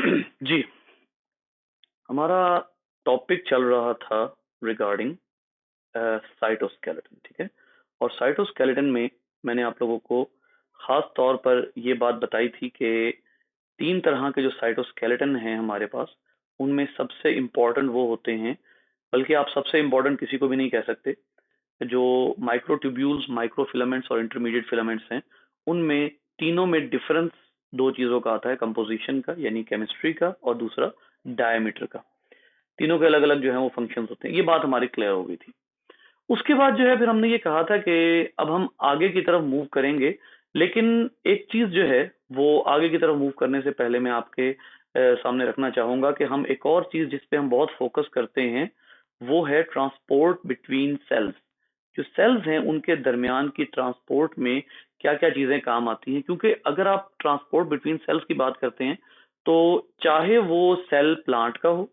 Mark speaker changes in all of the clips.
Speaker 1: जी, हमारा टॉपिक चल रहा था रिगार्डिंग साइटोस्केलेटन, ठीक है। और साइटोस्केलेटन में मैंने आप लोगों को खास तौर पर ये बात बताई थी कि तीन तरह के जो साइटोस्केलेटन हैं हमारे पास, उनमें सबसे इम्पोर्टेंट वो होते हैं, बल्कि आप सबसे इम्पोर्टेंट किसी को भी नहीं कह सकते। जो माइक्रोट्यूब्यूल्स, माइक्रोफिलामेंट्स और इंटरमीडिएट फिलामेंट्स हैं, उनमें तीनों में डिफरेंस दो चीजों का आता है, कंपोजिशन का यानी केमिस्ट्री का, और दूसरा डायमीटर का। तीनों के अलग अलग जो है वो फंक्शंस होते हैं। ये बात हमारी क्लियर हो गई थी। उसके बाद जो है फिर हमने ये कहा था कि अब हम आगे की तरफ मूव करेंगे, लेकिन एक चीज जो है वो आगे की तरफ मूव करने से पहले मैं आपके सामने रखना चाहूंगा कि हम एक और चीज जिस पे हम बहुत फोकस करते हैं वो है ट्रांसपोर्ट बिटवीन सेल्स। जो सेल्स हैं उनके दरमियान की ट्रांसपोर्ट में क्या क्या चीजें काम आती हैं, क्योंकि अगर आप ट्रांसपोर्ट बिटवीन सेल्स की बात करते हैं तो चाहे वो सेल प्लांट का हो,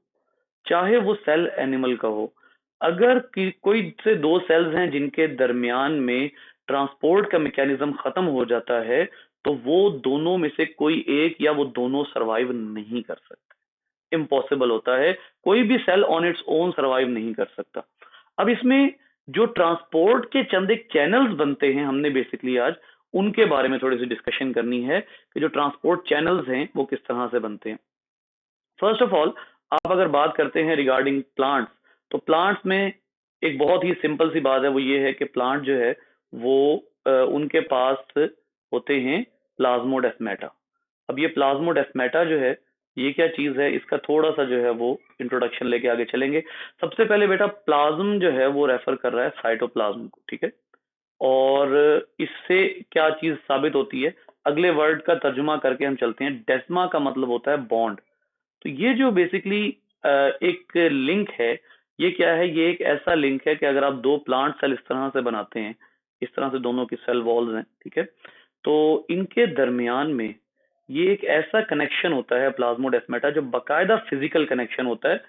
Speaker 1: चाहे वो सेल एनिमल का हो, अगर कोई से दो सेल्स हैं जिनके दरमियान में ट्रांसपोर्ट का मैकेनिज्म खत्म हो जाता है, तो वो दोनों में से कोई एक या वो दोनों सरवाइव नहीं कर सकते। इम्पॉसिबल होता है, कोई भी cell on its own survive नहीं कर सकता। अब इसमें जो ट्रांसपोर्ट के चंद एक चैनल्स बनते हैं, हमने बेसिकली आज उनके बारे में थोड़ी सी डिस्कशन करनी है कि जो ट्रांसपोर्ट चैनल्स हैं वो किस तरह से बनते हैं। फर्स्ट ऑफ ऑल, आप अगर बात करते हैं रिगार्डिंग प्लांट्स, तो प्लांट्स में एक बहुत ही सिंपल सी बात है, वो ये है कि प्लांट जो है वो उनके पास होते हैं प्लाज्मोडेस्माटा। अब ये प्लाज्मोडेस्माटा जो है, ये क्या चीज है, इसका थोड़ा सा जो है वो इंट्रोडक्शन लेके आगे चलेंगे। सबसे पहले बेटा, प्लाज्म जो है वो रेफर कर रहा है साइटोप्लाज्म को, ठीक है। और इससे क्या चीज साबित होती है, अगले वर्ड का तर्जुमा करके हम चलते हैं। डेस्मा का मतलब होता है बॉन्ड। तो ये जो बेसिकली एक लिंक है, ये क्या है, ये एक ऐसा लिंक है कि अगर आप दो प्लांट सेल इस तरह से बनाते हैं, इस तरह से दोनों की सेल वॉल्स हैं, ठीक है, तो इनके दरमियान में ये एक ऐसा कनेक्शन होता है प्लाज्मोडेस्माटा, जो बकायदा फिजिकल कनेक्शन होता है।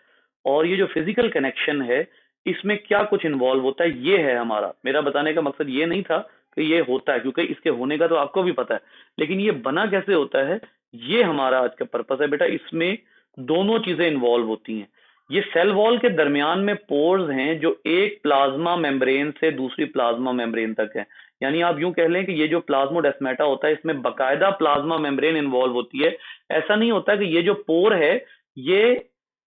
Speaker 1: और ये जो फिजिकल कनेक्शन है, इसमें क्या कुछ इन्वॉल्व होता है, ये है हमारा, मेरा बताने का मकसद ये नहीं था कि ये होता है, क्योंकि इसके होने का तो आपको भी पता है, लेकिन ये बना कैसे होता है, ये हमारा आज का पर्पस है बेटा। इसमें दोनों चीजें इन्वॉल्व होती हैं। ये सेल वॉल के दरमियान में पोर्स हैं जो एक प्लाज्मा मेम्ब्रेन से दूसरी प्लाज्मा मेम्ब्रेन तक है। यानी आप यूं कह लें कि ये जो प्लाज्मोडेस्माटा होता है, इसमें बकायदा प्लाज्मा मेम्ब्रेन इन्वॉल्व होती है। ऐसा नहीं होता कि ये जो पोर है ये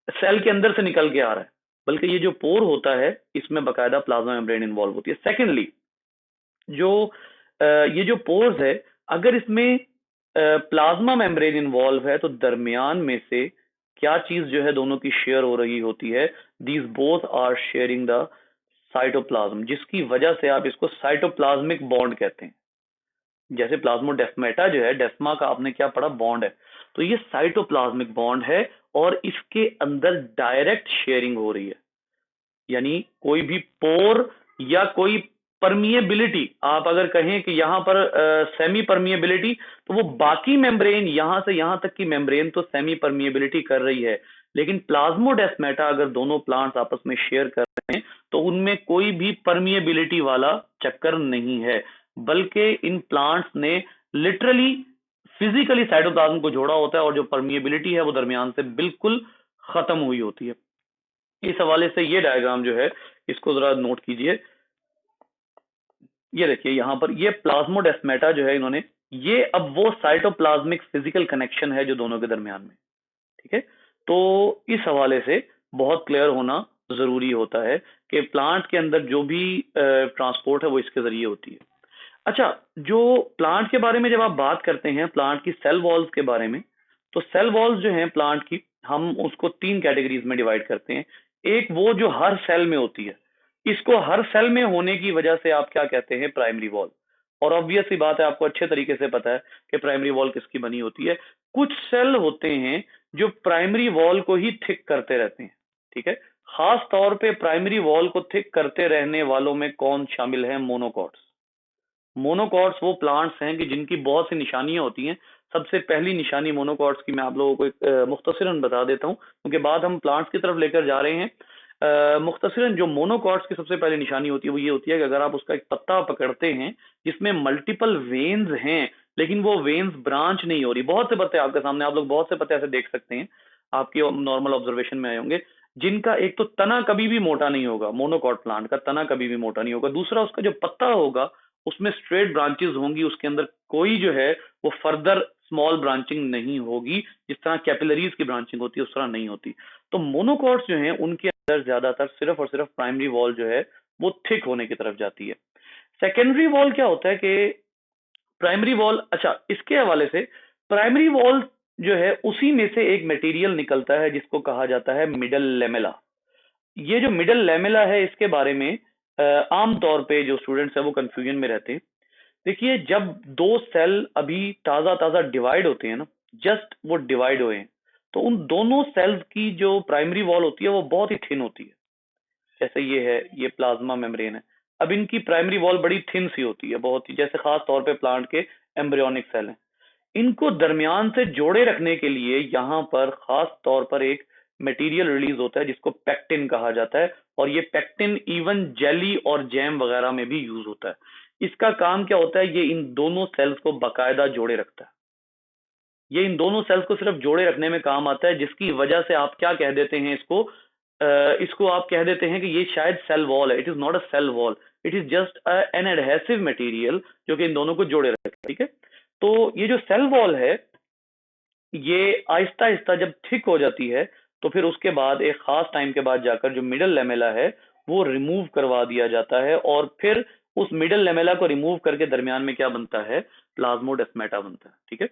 Speaker 1: सेल के अंदर से निकल के आ रहा है, बल्कि ये जो पोर होता है इसमें बकायदा प्लाज्मा मेम्ब्रेन इन्वॉल्व होती है। सेकेंडली, जो ये जो पोर्स है, अगर इसमें प्लाज्मा मेम्ब्रेन इन्वॉल्व है, तो दरमियान में से क्या चीज जो है दोनों की शेयर हो रही होती है, these both are sharing the cytoplasm, जिसकी वजह से आप इसको साइटोप्लाज्मिक बॉन्ड कहते हैं। जैसे प्लाज्मोडेस्माटा जो है, डेस्मा का आपने क्या पढ़ा, बॉन्ड है, तो ये साइटोप्लाज्मिक बॉन्ड है, और इसके अंदर डायरेक्ट शेयरिंग हो रही है। यानी कोई भी पोर या कोई परमिएबिलिटी, आप अगर कहें कि यहां पर सेमी परमिएबिलिटी, तो वो बाकी मेम्ब्रेन, यहां से यहां तक की मेम्ब्रेन तो सेमी परमिएबिलिटी कर रही है, लेकिन प्लाज्मोडेस्माटा अगर दोनों प्लांट्स आपस में शेयर कर रहे हैं तो उनमें कोई भी परमिएबिलिटी वाला चक्कर नहीं है, बल्कि इन प्लांट्स ने लिटरली फिजिकली साइटोप्लाज्म को जोड़ा होता है, और जो परमिएबिलिटी है वो दरमियान से बिल्कुल खत्म हुई होती है। इस हवाले से ये डायग्राम जो है, इसको जरा नोट कीजिए। ये देखिए यहां पर ये प्लाज्मोडेस्माटा जो है इन्होंने, ये अब वो साइटोप्लाज्मिक फिजिकल कनेक्शन है जो दोनों के दरमियान में, ठीक है। तो इस हवाले से बहुत क्लियर होना जरूरी होता है कि प्लांट के अंदर जो भी ट्रांसपोर्ट है वो इसके जरिए होती है। अच्छा, जो प्लांट के बारे में जब आप बात करते हैं, प्लांट की सेल वॉल्स के बारे में, तो सेल वॉल्स जो हैं प्लांट की, हम उसको तीन कैटेगरीज में डिवाइड करते हैं। एक वो जो हर सेल में होती है, इसको हर सेल में होने की वजह से आप क्या कहते हैं, प्राइमरी वॉल। और ऑब्वियस सी बात है, आपको अच्छे तरीके से पता है कि प्राइमरी वॉल किसकी बनी होती है। कुछ सेल होते हैं जो प्राइमरी वॉल को ही थिक करते रहते हैं, ठीक है। खास तौर पे प्राइमरी वॉल को थिक करते रहने वालों में कौन शामिल है, मोनोकॉट्स। मोनोकॉट्स वो प्लांट्स हैं कि जिनकी बहुत सी निशानियां होती हैं। सबसे पहली निशानी मोनोकॉट्स की मैं आप लोगों को एक मुख्तसरन बता देता हूं, क्योंकि बाद हम प्लांट्स की तरफ लेकर जा रहे हैं। मुख्तसरन जो मोनोकॉट्स की सबसे पहली निशानी होती है वो ये होती है कि अगर आप उसका एक पत्ता पकड़ते हैं जिसमें मल्टीपल वेन्स हैं, लेकिन वो वेन्स ब्रांच नहीं हो रही। बहुत से पत्ते आपके सामने, आप लोग बहुत से पत्ते ऐसे देख सकते हैं, आपके नॉर्मल ऑब्जर्वेशन में आए होंगे, जिनका एक तो तना कभी भी मोटा नहीं होगा, मोनोकॉट प्लांट का तना कभी भी मोटा नहीं होगा। दूसरा, उसका जो पत्ता होगा उसमें स्ट्रेट ब्रांचेस होंगी, उसके अंदर कोई जो है वो फर्दर स्मॉल ब्रांचिंग नहीं होगी। जिस तरह कैपिलरीज की ब्रांचिंग होती है उस तरह नहीं होती। तो मोनोकॉट्स जो है उनके अंदर ज्यादातर सिर्फ और सिर्फ प्राइमरी वॉल जो है वो थिक होने की तरफ जाती है। सेकेंडरी वॉल क्या होता है कि प्राइमरी वॉल, अच्छा इसके हवाले से, प्राइमरी वॉल जो है उसी में से एक मटेरियल निकलता है जिसको कहा जाता है मिडल लेमेला। ये जो मिडल लेमेला है इसके बारे में आमतौर पे जो स्टूडेंट्स है वो कंफ्यूजन में रहते हैं। देखिए, जब दो सेल अभी ताजा ताजा डिवाइड होते हैं ना, जस्ट वो डिवाइड हुए हैं, तो उन दोनों सेल्स की जो प्राइमरी वॉल होती है वो बहुत ही थिन होती है। जैसे ये है, ये प्लाज्मा मेम्ब्रेन है। अब इनकी प्राइमरी वॉल बड़ी थिन सी होती है, बहुत ही, जैसे खास तौर पे प्लांट के एम्ब्रियोनिक सेल हैं। इनको दरमियान से जोड़े रखने के लिए यहाँ पर खास तौर पर एक मटेरियल रिलीज होता है जिसको पेक्टिन कहा जाता है, और ये पेक्टिन इवन जेली और जैम वगैरह में भी यूज होता है। इसका काम क्या होता है, ये इन दोनों सेल्स को बाकायदा जोड़े रखता है। ये इन दोनों सेल्स को सिर्फ जोड़े रखने में काम आता है, जिसकी वजह से आप क्या कह देते हैं इसको, इसको आप कह देते हैं कि ये शायद सेल वॉल है। It is not a cell wall, it is just an adhesive material जो कि इन दोनों को जोड़े रखता है। ठीक है, तो ये जो सेल वॉल है ये आहिस्ता आहिस्ता जब थिक हो जाती है तो फिर उसके बाद एक खास टाइम के बाद जाकर जो मिडल लेमेला है वो रिमूव करवा दिया जाता है, और फिर उस मिडल लेमेला को रिमूव करके दरमियान में क्या बनता है, प्लाज्मोडेस्मेटा बनता है। ठीक है,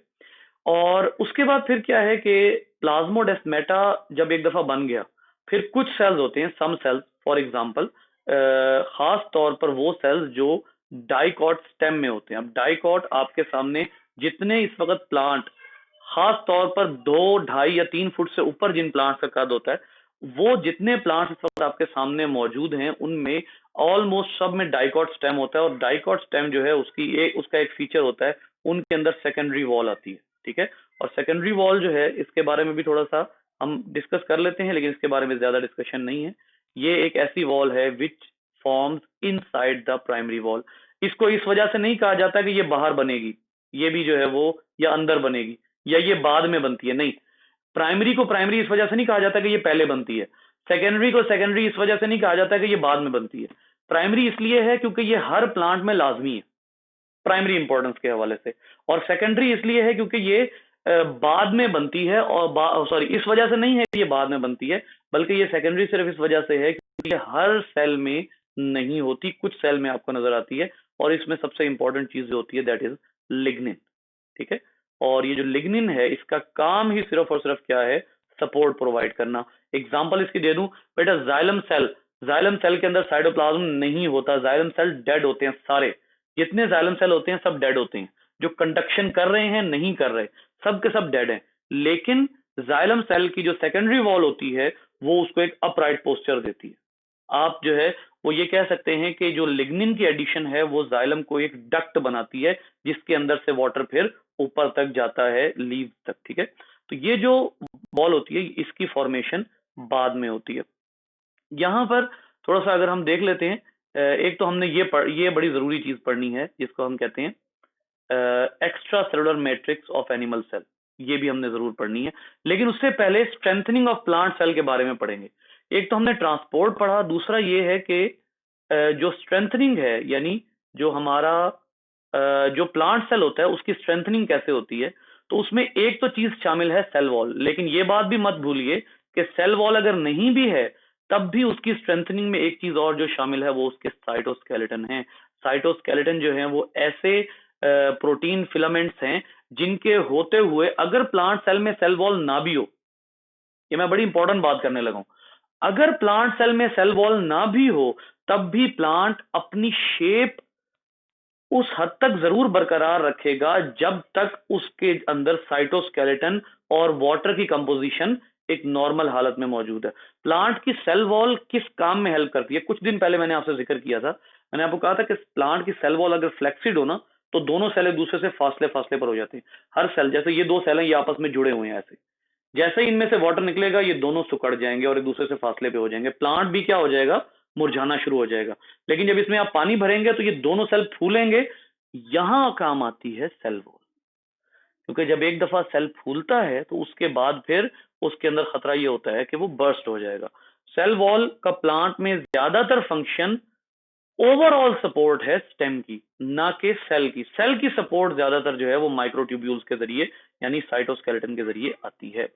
Speaker 1: और उसके बाद फिर क्या है कि प्लाज्मोडेस्मेटा जब एक दफा बन गया, फिर कुछ सेल्स होते हैं, सम सेल्स फॉर एग्जांपल, खास तौर पर वो सेल्स जो डाइकॉट स्टेम में होते हैं। अब डाइकॉट आपके सामने जितने इस वक्त प्लांट, खास तौर पर 2, 2.5 या 3 फुट से ऊपर जिन प्लांट्स का कद होता है, वो जितने प्लांट्स इस वक्त आपके सामने मौजूद हैं उनमें ऑलमोस्ट सब में डाइकॉट स्टेम होता है। और डाइकॉट स्टेम जो है उसका एक फीचर होता है, उनके अंदर सेकेंडरी वॉल आती है। ठीक है, और सेकेंडरी वॉल जो है इसके बारे में भी थोड़ा सा हम डिस्कस कर लेते हैं, लेकिन इसके बारे में ज्यादा डिस्कशन नहीं है। ये एक ऐसी वॉल है which forms inside the primary wall. इसको इस वजह से नहीं कहा जाता कि ये बाहर बनेगी, ये भी जो है वो, या अंदर बनेगी, या ये बाद में बनती है, नहीं। प्राइमरी को प्राइमरी इस वजह से नहीं कहा जाता कि ये पहले बनती है, सेकेंडरी को सेकेंडरी इस वजह से नहीं कहा जाता कि ये बाद में बनती है। प्राइमरी इसलिए है क्योंकि ये हर प्लांट में लाजमी है प्राइमरी इंपॉर्टेंस के हवाले से, और सेकेंडरी इसलिए है क्योंकि ये बाद में बनती है, और सॉरी इस वजह से नहीं है कि ये बाद में बनती है, बल्कि ये सेकेंडरी सिर्फ इस वजह से है क्योंकि ये हर सेल में नहीं होती, कुछ सेल में आपको नजर आती है। और इसमें सबसे इंपॉर्टेंट चीज जो होती है दैट इज लिग्निन। ठीक है, और ये जो लिग्निन है इसका काम ही सिर्फ और सिर्फ क्या है, सपोर्ट प्रोवाइड करना। एग्जांपल इसकी दे दूं, बेटा जाइलम सेल, जाइलम सेल के अंदर साइटोप्लाज्म नहीं होता, जाइलम सेल डेड होते हैं सारे, जितने जाइलम सेल होते हैं सब डेड होते हैं। जो कंडक्शन कर रहे हैं नहीं कर रहे, सब के सब डेड हैं। लेकिन जाइलम सेल की जो सेकेंडरी वॉल होती है वो उसको एक अपराइट पोस्चर देती है। आप जो है वो ये कह सकते हैं कि जो लिग्निन की एडिशन है वो जाइलम को एक डक्ट बनाती है जिसके अंदर से वाटर फिर ऊपर तक जाता है, लीव तक। ठीक है, तो ये जो बॉल होती है इसकी फॉर्मेशन बाद में होती है। यहाँ पर थोड़ा सा अगर हम देख लेते हैं, एक तो हमने ये बड़ी जरूरी चीज पढ़नी है जिसको हम कहते हैं extra cellular matrix of animal cell, ये भी हमने जरूर पढ़नी है। लेकिन उससे पहले स्ट्रेंथनिंग ऑफ प्लांट सेल के बारे में पढ़ेंगे। एक तो हमने ट्रांसपोर्ट पढ़ा, दूसरा ये है कि जो स्ट्रेंथनिंग है, यानी जो हमारा जो प्लांट सेल होता है उसकी स्ट्रेंथनिंग कैसे होती है, तो उसमें एक तो चीज शामिल है सेल वॉल। लेकिन ये बात भी मत भूलिए कि सेल वॉल अगर नहीं भी है तब भी उसकी स्ट्रेंथनिंग में एक चीज और जो शामिल है वो उसके साइटोस्केलेटन है। साइटोस्केलेटन जो है वो ऐसे प्रोटीन फिलामेंट्स हैं जिनके होते हुए अगर प्लांट सेल में सेल वॉल ना भी हो, ये मैं बड़ी इंपॉर्टेंट बात करने लगा हूं, अगर प्लांट सेल में सेल वॉल ना भी हो तब भी प्लांट अपनी शेप उस हद तक जरूर बरकरार रखेगा जब तक उसके अंदर साइटोस्केलेटन और वाटर की कंपोजिशन एक नॉर्मल हालत में मौजूद है। प्लांट की सेल वॉल किस काम में हेल्प करती है, कुछ दिन पहले मैंने आपसे जिक्र किया था, मैंने आपको कहा था कि प्लांट की सेल वॉल अगर फ्लेक्सिड हो ना तो दोनों सेल एक दूसरे से फासले फासले पर हो जाती हैं। हर सेल, जैसे ये दो सेल हैं ये आपस में जुड़े हुए हैं, ऐसे जैसे ही इनमें से वाटर निकलेगा ये दोनों सुकड़ जाएंगे और एक दूसरे से फासले पे हो जाएंगे, प्लांट भी क्या हो जाएगा, मुरझाना शुरू हो जाएगा। लेकिन जब इसमें आप पानी भरेंगे तो ये दोनों सेल फूलेंगे, यहां काम आती है सेल वॉल। क्योंकि जब एक दफा सेल फूलता है तो उसके बाद फिर उसके अंदर खतरा ये होता है कि वो बर्स्ट हो जाएगा। सेल वॉल का प्लांट में ज्यादातर फंक्शन ओवरऑल सपोर्ट है स्टेम की, ना कि सेल की। सेल की सपोर्ट ज्यादातर जो है वो माइक्रोट्यूब्यूल्स के जरिए यानी साइटोस्केलेटन के जरिए आती है।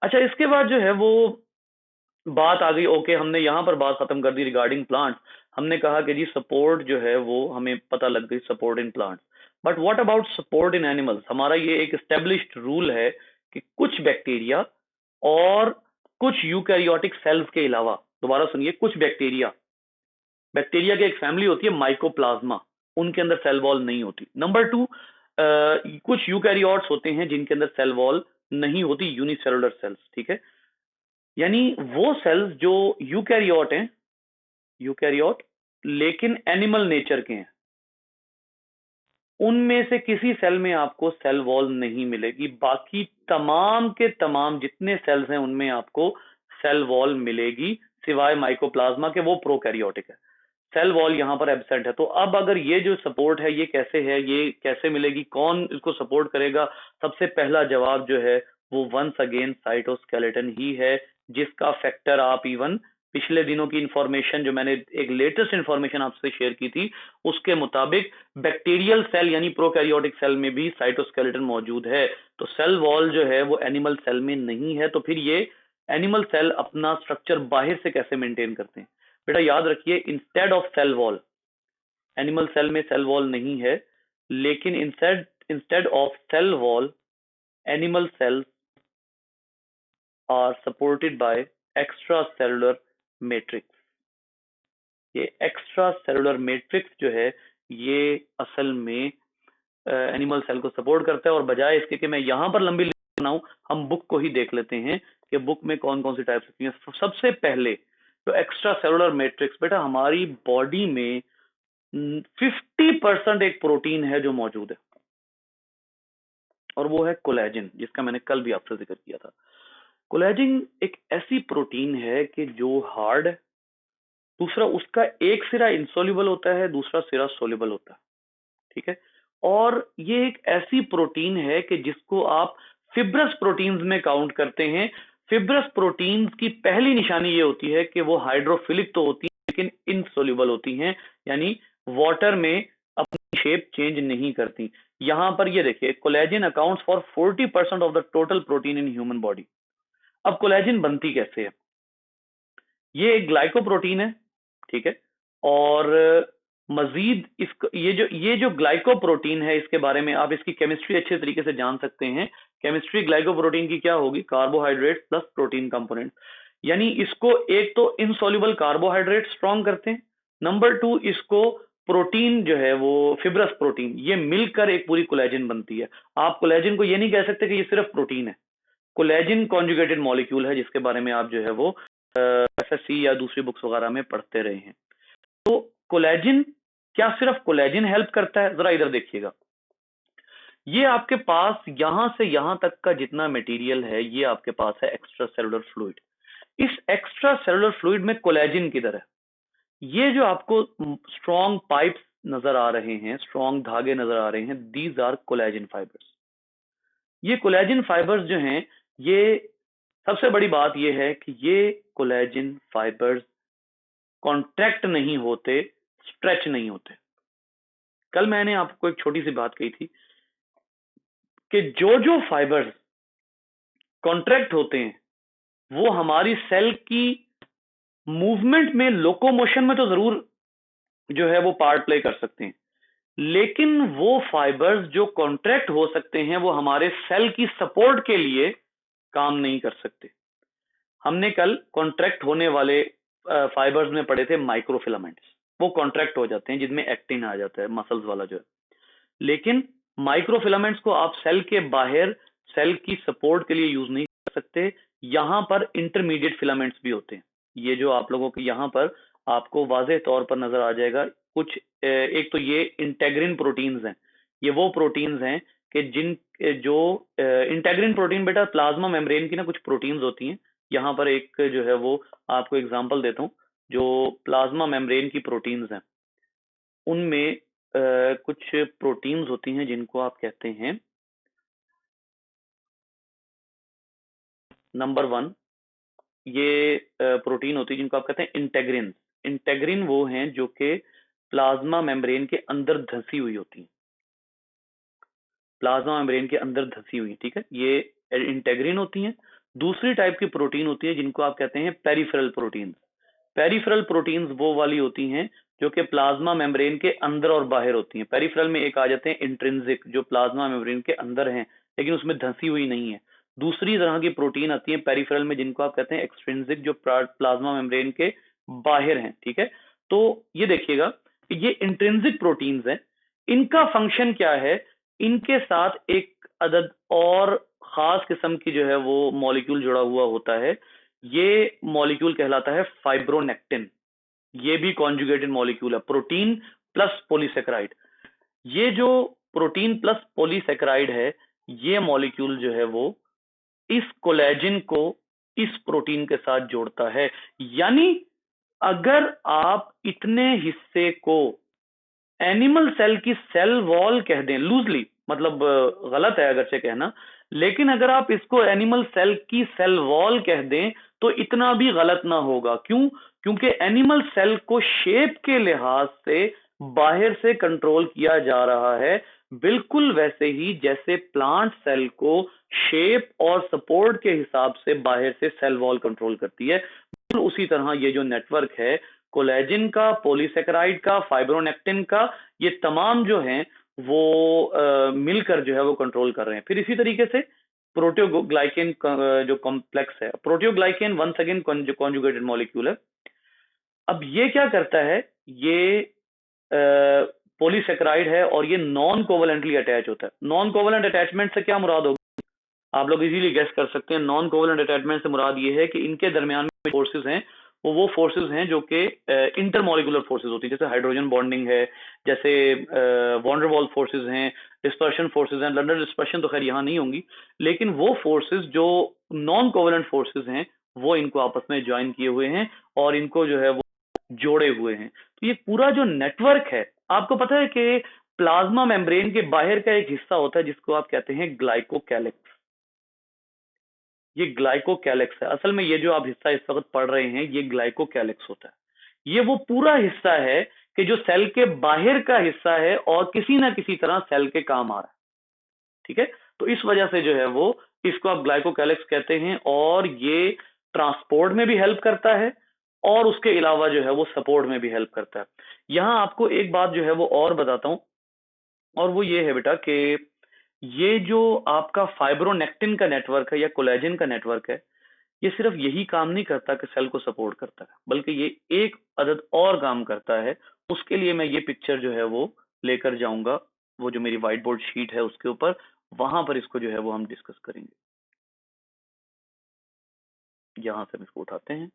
Speaker 1: अच्छा, इसके बाद जो है वो बात आ गई, ओके हमने यहाँ पर बात खत्म कर दी रिगार्डिंग प्लांट्स। हमने कहा कि जी सपोर्ट जो है वो हमें पता लग गई, support in plants. But what about support in animals? हमारा ये एक एस्टेब्लिश्ड रूल है कि कुछ बैक्टीरिया और कुछ यूकैरियोटिक सेल्स के अलावा, दोबारा सुनिए, कुछ बैक्टीरिया, बैक्टीरिया की एक फैमिली होती है माइकोप्लाज्मा, उनके अंदर सेल वॉल नहीं होती। नंबर टू, कुछ यूकैरियोट्स होते हैं जिनके अंदर सेल वॉल नहीं होती, यूनिसेलुलर सेल्स, ठीक है। यानी वो सेल्स जो यूकैरियोट हैं, यूकैरियोट लेकिन एनिमल नेचर के हैं, उनमें से किसी सेल में आपको सेल वॉल नहीं मिलेगी। बाकी तमाम के तमाम जितने सेल्स हैं उनमें आपको सेल वॉल मिलेगी, सिवाय माइकोप्लाज्मा के, वो प्रोकैरियोटिक है। सेल वॉल यहां पर एब्सेंट है। तो अब अगर ये जो सपोर्ट है ये कैसे है, ये कैसे मिलेगी, कौन इसको सपोर्ट करेगा? सबसे पहला जवाब जो है वो वंस अगेन साइटोस्केलेटन ही है, जिसका फैक्टर आप इवन पिछले दिनों की इंफॉर्मेशन जो मैंने एक लेटेस्ट इंफॉर्मेशन आपसे शेयर की थी उसके मुताबिक बैक्टीरियल सेल यानी प्रोकैरियोटिक सेल में भी साइटोस्केलेटन मौजूद है। तो सेल वॉल जो है वो एनिमल सेल में नहीं है। तो फिर ये एनिमल सेल अपना स्ट्रक्चर बाहर से कैसे मेंटेन करते हैं? बेटा याद रखिए, instead of cell wall, animal cell में सेल वॉल नहीं है, लेकिन instead instead of cell wall animal cells are supported by extra cellular matrix. ये एक्स्ट्रा सेलुलर मैट्रिक्स जो है ये असल में एनिमल सेल को सपोर्ट करता है। और बजाय इसके कि मैं यहां पर लंबी लिस्ट बनाऊं, हम बुक को ही देख लेते हैं कि बुक में कौन कौन सी टाइप्स होती हैं। सबसे पहले तो एक्स्ट्रा सेलुलर मैट्रिक्स, बेटा हमारी बॉडी में 50% एक प्रोटीन है जो मौजूद है, और वो है कोलेजन, जिसका मैंने कल भी आपसे जिक्र किया था। कोलेजन एक ऐसी प्रोटीन है कि जो हार्ड है, दूसरा उसका एक सिरा इंसोल्यूबल होता है, दूसरा सिरा सोल्यूबल होता है, ठीक है। और ये एक ऐसी प्रोटीन है कि जिसको आप फिब्रस प्रोटीन्स में काउंट करते हैं। फिब्रस प्रोटीन्स की पहली निशानी ये होती है कि वो हाइड्रोफिलिक तो होती है लेकिन इनसोल्यूबल होती हैं, यानी वाटर में अपनी शेप चेंज नहीं करती। यहां पर ये देखिए, collagen accounts for 40% of the total protein in human body. अब कोलेजन बनती कैसे है? ये एक ग्लाइकोप्रोटीन है, ठीक है। और मजीद इसको ये जो ग्लाइकोप्रोटीन है, इसके बारे में आप इसकी केमिस्ट्री अच्छे तरीके से जान सकते हैं। केमिस्ट्री ग्लाइकोप्रोटीन की क्या होगी? Carbohydrate plus protein component. यानी इसको एक तो इनसॉल्युबल कार्बोहाइड्रेट स्ट्रॉन्ग करते हैं, नंबर टू इसको प्रोटीन जो है वो फिब्रस प्रोटीन, ये मिलकर एक पूरी कोलेजन बनती है। आप कोलेजन को ये नहीं कह सकते कि ये सिर्फ प्रोटीन है, कोलेजन कॉन्जुगेटेड मॉलिक्यूल है, जिसके बारे में आप जो है वो एफएससी या दूसरी बुक्स वगैरह में पढ़ते रहे हैं। तो कोलेजन, क्या सिर्फ कोलेजन हेल्प करता है? जरा इधर देखिएगा, ये आपके पास यहां से यहां तक का जितना मटेरियल है ये आपके पास है एक्स्ट्रा सेलुलर फ्लूइड। इस एक्स्ट्रा सेलुलर फ्लूइड में कोलेजन किधर है? ये जो आपको स्ट्रॉन्ग पाइप्स नजर आ रहे हैं, स्ट्रॉन्ग धागे नजर आ रहे हैं, दीज आर कोलेजन फाइबर्स। ये कोलेजन फाइबर्स जो हैं, ये सबसे बड़ी बात ये है कि ये कोलेजन फाइबर्स कॉन्ट्रैक्ट नहीं होते, स्ट्रेच नहीं होते। कल मैंने आपको एक छोटी सी बात कही थी कि जो जो फाइबर्स कॉन्ट्रैक्ट होते हैं वो हमारी सेल की मूवमेंट में, लोकोमोशन में तो जरूर जो है वो पार्ट प्ले कर सकते हैं, लेकिन वो फाइबर्स जो कॉन्ट्रैक्ट हो सकते हैं वो हमारे सेल की सपोर्ट के लिए काम नहीं कर सकते। हमने कल कॉन्ट्रैक्ट होने वाले फाइबर्स में पढ़े थे माइक्रोफिलामेंट्स, वो कॉन्ट्रैक्ट हो जाते हैं जिनमें एक्टिन आ जाता है, मसल्स वाला जो है। लेकिन माइक्रोफिलामेंट्स को आप सेल के बाहर सेल की सपोर्ट के लिए यूज नहीं कर सकते। यहां पर इंटरमीडिएट फिलामेंट्स भी होते हैं। ये जो आप लोगों के यहां पर आपको वाज़ेह तौर पर नजर आ जाएगा कुछ, एक तो ये इंटेग्रिन प्रोटीन्स हैं। ये वो प्रोटीन्स हैं कि जिन जो इंटेग्रिन प्रोटीन, बेटा प्लाज्मा मेम्ब्रेन की ना कुछ प्रोटीन्स होती हैं। यहाँ पर एक जो है वो आपको एग्जांपल देता हूँ, जो प्लाज्मा मेम्ब्रेन की प्रोटीन्स हैं उनमें कुछ प्रोटीन्स होती हैं जिनको आप कहते हैं नंबर 1 ये प्रोटीन होती है जिनको आप कहते हैं इंटेग्रिन। इंटेग्रिन वो हैं जो कि प्लाज्मा मेम्ब्रेन के अंदर धंसी हुई होती है, प्लाज्मा मेम्ब्रेन के अंदर धंसी हुई, ठीक है, ये इंटेग्रिन होती हैं। दूसरी टाइप की प्रोटीन होती है जिनको आप कहते हैं पेरिफेरल प्रोटीन। पेरिफेरल प्रोटीन्स वो वाली होती हैं जो कि प्लाज्मा मेम्ब्रेन के अंदर और बाहर होती हैं। पेरिफेरल में एक आ जाते हैं इंट्रिंसिक, जो प्लाज्मा मेम्ब्रेन के अंदर हैं लेकिन उसमें धंसी हुई नहीं है। दूसरी तरह की प्रोटीन आती है पेरिफेरल में जिनको आप कहते हैं एक्सट्रिंसिक, जो प्लाज्मा मेम्ब्रेन के बाहर हैं, ठीक है। तो ये देखिएगा कि ये इंट्रिंसिक प्रोटीन्स हैं, इनका फंक्शन क्या है, इनके साथ एक अदद और खास किस्म की जो है वो मॉलिक्यूल जुड़ा हुआ होता है। ये मॉलिक्यूल कहलाता है फाइब्रोनेक्टिन। ये भी कॉन्जुगेटेड मॉलिक्यूल है, प्रोटीन प्लस पॉलीसेकेराइड। ये जो प्रोटीन प्लस पॉलीसेकेराइड है, ये मॉलिक्यूल जो है वो इस कोलेजिन को इस प्रोटीन के साथ जोड़ता है। यानी अगर आप इतने हिस्से को एनिमल सेल की सेल वॉल कह दें लूजली, मतलब गलत है अगर से कहना, लेकिन अगर आप इसको एनिमल सेल की सेल वॉल कह दें तो इतना भी गलत ना होगा। क्यों? क्योंकि एनिमल सेल को शेप के लिहाज से बाहर से कंट्रोल किया जा रहा है, बिल्कुल वैसे ही जैसे प्लांट सेल को शेप और सपोर्ट के हिसाब से बाहर से सेल वॉल कंट्रोल करती है। बिल्कुल उसी तरह ये जो नेटवर्क है कोलेजिन का, पॉलीसेकेराइड का, फाइब्रोनेक्टिन का, ये तमाम जो हैं वो मिलकर जो है वो कंट्रोल कर रहे हैं। फिर इसी तरीके से प्रोटियोग्लाइकेन जो कॉम्प्लेक्स है, proteoglycan once again conjugated molecule है। अब ये क्या करता है, ये पॉलीसेकेराइड है और ये नॉन कोवलेंटली अटैच होता है। नॉन कोवलेंट अटैचमेंट से क्या मुराद होगी, आप लोग इजीली गेस कर सकते हैं। नॉन कोवलेंट अटैचमेंट से मुराद ये है कि इनके दरमियान में फोर्सेस हैं वो फोर्सेस हैं जो कि इंटरमॉलिकुलर फोर्सेस होती है, जैसे हाइड्रोजन बॉन्डिंग है, जैसे वॉन्डरवॉल फोर्सेस हैं, डिस्पर्शन फोर्सेस हैं। लंडन डिस्पर्शन तो खैर यहाँ नहीं होंगी, लेकिन वो फोर्सेस जो नॉन कोवलेंट फोर्सेस हैं वो इनको आपस में ज्वाइन किए हुए हैं और इनको जो है वो जोड़े हुए हैं। तो ये पूरा जो नेटवर्क है, आपको पता है कि प्लाज्मा मेम्ब्रेन के बाहर का एक हिस्सा होता है जिसको आप कहते हैं ग्लाइकोकैलिक्स। ये ग्लाइकोकैलिक्स है। असल में ये जो आप हिस्सा इस वक्त पढ़ रहे हैं ये ग्लाइकोकैलिक्स होता है। ये वो पूरा हिस्सा है कि जो सेल के बाहर का हिस्सा है और किसी ना किसी तरह सेल के काम आ रहा है, ठीक है। तो इस वजह से जो है वो इसको आप ग्लाइकोकैलिक्स कहते हैं और ये ट्रांसपोर्ट में भी हेल्प करता है और उसके अलावा जो है वो सपोर्ट में भी हेल्प करता है। यहां आपको एक बात जो है वो और बताता हूं, और वो ये है बेटा कि ये जो आपका फाइब्रोनेक्टिन का नेटवर्क है या कोलेजन का नेटवर्क है, ये सिर्फ यही काम नहीं करता कि सेल को सपोर्ट करता है, बल्कि ये एक अदद और काम करता है। उसके लिए मैं ये पिक्चर जो है वो लेकर जाऊंगा, वो जो मेरी व्हाइट बोर्ड शीट है उसके ऊपर, वहां पर इसको जो है वो हम डिस्कस करेंगे। यहां से हम इसको उठाते हैं।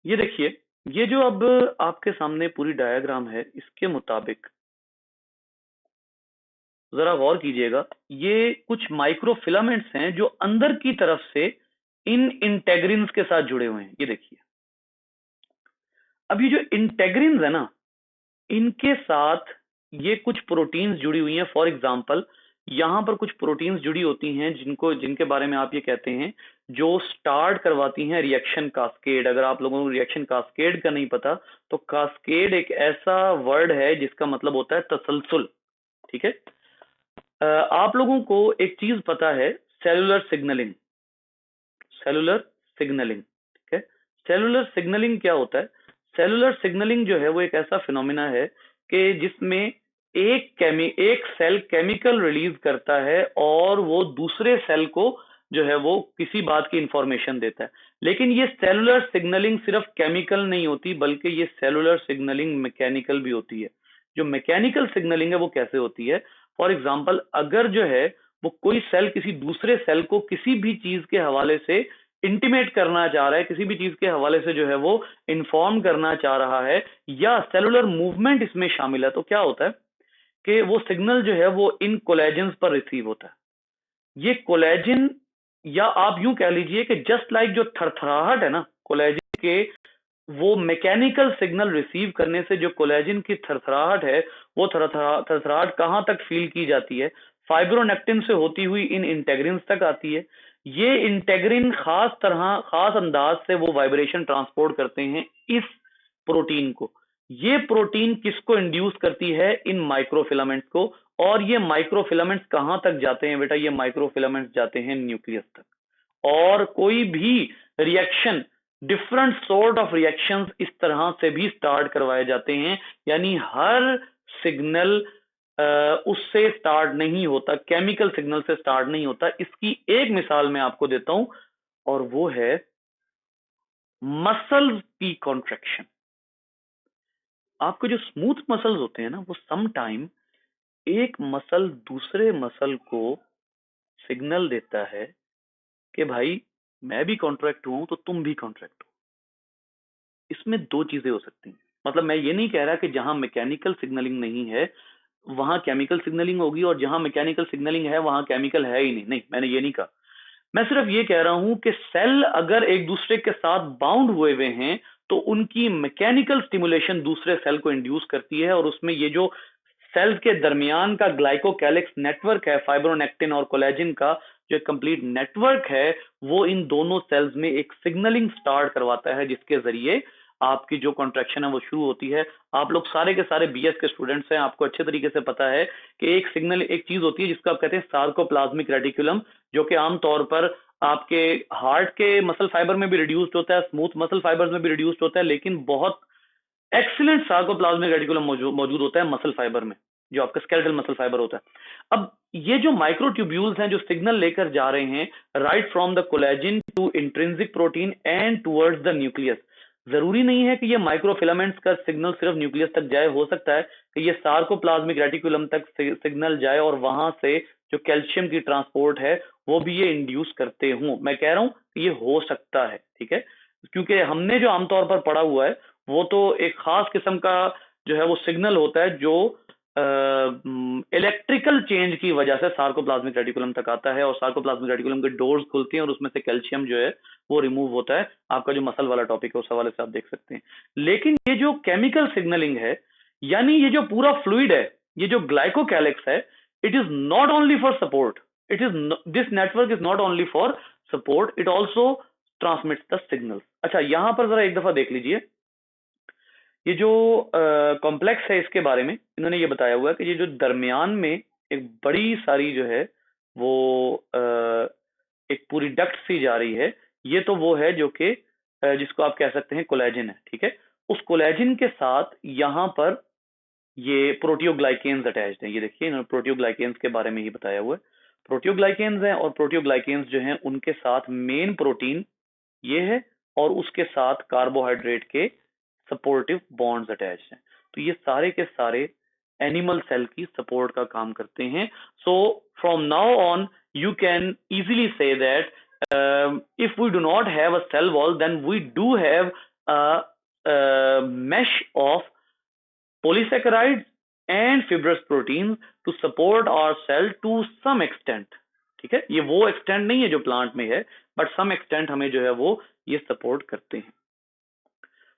Speaker 1: ये देखिए, ये जो अब आपके सामने पूरी डायग्राम है, इसके मुताबिक जरा गौर कीजिएगा, ये कुछ माइक्रो फिलामेंट्स हैं जो अंदर की तरफ से इन इंटेग्रिन्स के साथ जुड़े हुए हैं। ये देखिए, अब ये जो इंटेग्रिन्स है ना, इनके साथ ये कुछ प्रोटीन्स जुड़ी हुई हैं। फॉर एग्जांपल यहां पर कुछ प्रोटीन्स जुड़ी होती हैं जिनके बारे में आप ये कहते हैं जो स्टार्ट करवाती हैं रिएक्शन कास्केड। अगर आप लोगों को रिएक्शन कास्केड का नहीं पता तो कास्केड एक ऐसा वर्ड है जिसका मतलब होता है तसलसल, ठीक है। आप लोगों को एक चीज पता है, सेलुलर सिग्नलिंग। सेलुलर सिग्नलिंग, ठीक है। सेलुलर सिग्नलिंग क्या होता है? सेलुलर सिग्नलिंग जो है वो एक ऐसा फिनोमिना है कि जिसमें एक सेल केमिकल रिलीज करता है और वो दूसरे सेल को जो है वो किसी बात की इंफॉर्मेशन देता है। लेकिन ये सेलुलर सिग्नलिंग सिर्फ केमिकल नहीं होती, बल्कि ये सेलुलर सिग्नलिंग मैकेनिकल भी होती है। जो मैकेनिकल सिग्नलिंग है वो कैसे होती है? फॉर एग्जाम्पल, अगर जो है वो कोई सेल किसी दूसरे सेल को किसी भी चीज के हवाले से इंटीमेट करना चाह रहा है, किसी भी चीज के हवाले से जो है वो इन्फॉर्म करना चाह रहा है, या सेलुलर मूवमेंट इसमें शामिल है, तो क्या होता है कि वो सिग्नल जो है वो इन कोलेजन्स पर रिसीव होता है। ये कोलेजन, या आप यूं कह लीजिए कि जस्ट लाइक जो थरथराहट है ना कोलेजन के, वो मैकेनिकल सिग्नल रिसीव करने से जो कोलेजन की थरथराहट है, वो थरथराहट कहां तक फील की जाती है? फाइब्रोनेक्टिन से होती हुई इन इंटेग्रिन तक आती है। ये इंटेग्रिन खास अंदाज से वो वाइब्रेशन ट्रांसपोर्ट करते हैं इस प्रोटीन को। ये प्रोटीन किसको इंड्यूस करती है? इन माइक्रोफिलामेंट्स को। और ये माइक्रोफिलामेंट्स कहां तक जाते हैं बेटा? ये माइक्रोफिलामेंट्स जाते हैं न्यूक्लियस तक। और कोई भी reaction, different sort of reactions इस तरह से भी स्टार्ट करवाए जाते हैं। यानी हर सिग्नल उससे स्टार्ट नहीं होता, केमिकल सिग्नल से स्टार्ट नहीं होता। इसकी एक मिसाल मैं आपको देता हूं, और वो है मसल्स की कॉन्ट्रैक्शन। आपके जो स्मूथ मसल्स होते हैं ना, वो सम टाइम एक मसल दूसरे मसल को सिग्नल देता है कि भाई मैं भी कॉन्ट्रैक्ट हूं तो तुम भी कॉन्ट्रैक्ट हो। इसमें दो चीजें हो सकती हैं। मतलब मैं ये नहीं कह रहा कि जहां मैकेनिकल सिग्नलिंग नहीं है वहां केमिकल सिग्नलिंग होगी, और जहां मैकेनिकल सिग्नलिंग है वहां केमिकल है ही नहीं। नहीं, मैंने ये नहीं कहा। मैं सिर्फ ये कह रहा हूं कि सेल अगर एक दूसरे के साथ बाउंड हुए हुए हैं तो उनकी मैकेनिकल स्टिमुलेशन दूसरे सेल को इंड्यूस करती है, और उसमें ये जो सेल्स के दरमियान का ग्लाइकोकैलिक्स नेटवर्क है फाइब्रोनेक्टिन और कोलेजिन का, जो कंप्लीट नेटवर्क है, वो इन दोनों सेल्स में एक सिग्नलिंग स्टार्ट करवाता है जिसके जरिए आपकी जो कॉन्ट्रैक्शन है वो शुरू होती है। आप लोग सारे के सारे बीएस के स्टूडेंट्स हैं, आपको अच्छे तरीके से पता है कि एक सिग्नल, एक चीज होती है जिसको आप कहते हैं सार्कोप्लाज्मिक रेटिकुलम, जो कि आमतौर पर आपके हार्ट के मसल फाइबर में भी रिड्यूस्ड होता है, स्मूथ मसल फाइबर्स में भी रिड्यूस्ड होता है, लेकिन बहुत एक्सीलेंट सार्कोप्लाज्मिक रेटिकुलम मौजूद होता है मसल फाइबर में, जो आपका स्केलेटल मसल फाइबर होता है। अब ये जो माइक्रोट्यूब्यूल्स हैं जो सिग्नल लेकर जा रहे हैं right from the collagen to intrinsic protein and towards the nucleus, जरूरी नहीं है कि ये माइक्रोफिलामेंट्स का सिग्नल सिर्फ न्यूक्लियस तक जाए। हो सकता है कि ये सार्कोप्लाज्मिक रेटिकुलम तक सिग्नल जाए और वहां से जो कैल्शियम की ट्रांसपोर्ट है वो भी ये इंड्यूस करते हों। मैं कह रहा हूं कि ये हो सकता है, ठीक है, क्योंकि हमने जो आमतौर पर पढ़ा हुआ है वो तो एक खास किस्म का जो है वो सिग्नल होता है जो इलेक्ट्रिकल चेंज की वजह से सार्कोप्लाज्मिक रेटिकुलम तक आता है, और सार्कोप्लाज्मिक रेटिकुलम के डोर्स खुलती हैं और उसमें से कैल्शियम जो है वो रिमूव होता है। आपका जो मसल वाला टॉपिक है उस हवाले से आप देख सकते हैं। लेकिन ये जो केमिकल सिग्नलिंग है, यानी ये जो पूरा फ्लूइड है, ये जो ग्लाइकोकैलिक्स है, it is not only for support, it is this network is not only for support, it also transmits the signal. अच्छा, यहां पर जरा एक दफा देख लीजिए, ये जो कॉम्प्लेक्स है इसके बारे में इन्होंने ये बताया हुआ है कि ये जो दरमियान में एक बड़ी सारी जो है वो एक पूरी डक्ट सी जा रही है, ये तो वो है जो कि जिसको आप कह सकते हैं कोलेजिन है, ठीक है। उस कोलेजिन के साथ यहाँ पर ये प्रोटियोग्लाइकेन्स अटैच्ड हैं। ये देखिए इन्होंने प्रोटियोग्लाइकेन्स के बारे में ही बताया हुआ है। प्रोटियोग्लाइकेन्स हैं, और प्रोटियोग्लाइकेन्स जो हैं उनके साथ मेन प्रोटीन ये है, और उसके साथ कार्बोहाइड्रेट के सपोर्टिव बॉन्ड्स अटैच्ड हैं। तो ये सारे के सारे एनिमल सेल की सपोर्ट का काम करते हैं। So from now on you can easily say that if we do not have a cell wall, then we do have a mesh of polysaccharides and fibrous proteins to support our cell to some extent। ठीक है, ये वो extent नहीं है जो plant में है, but some extent हमें जो है वो ये सपोर्ट करते हैं।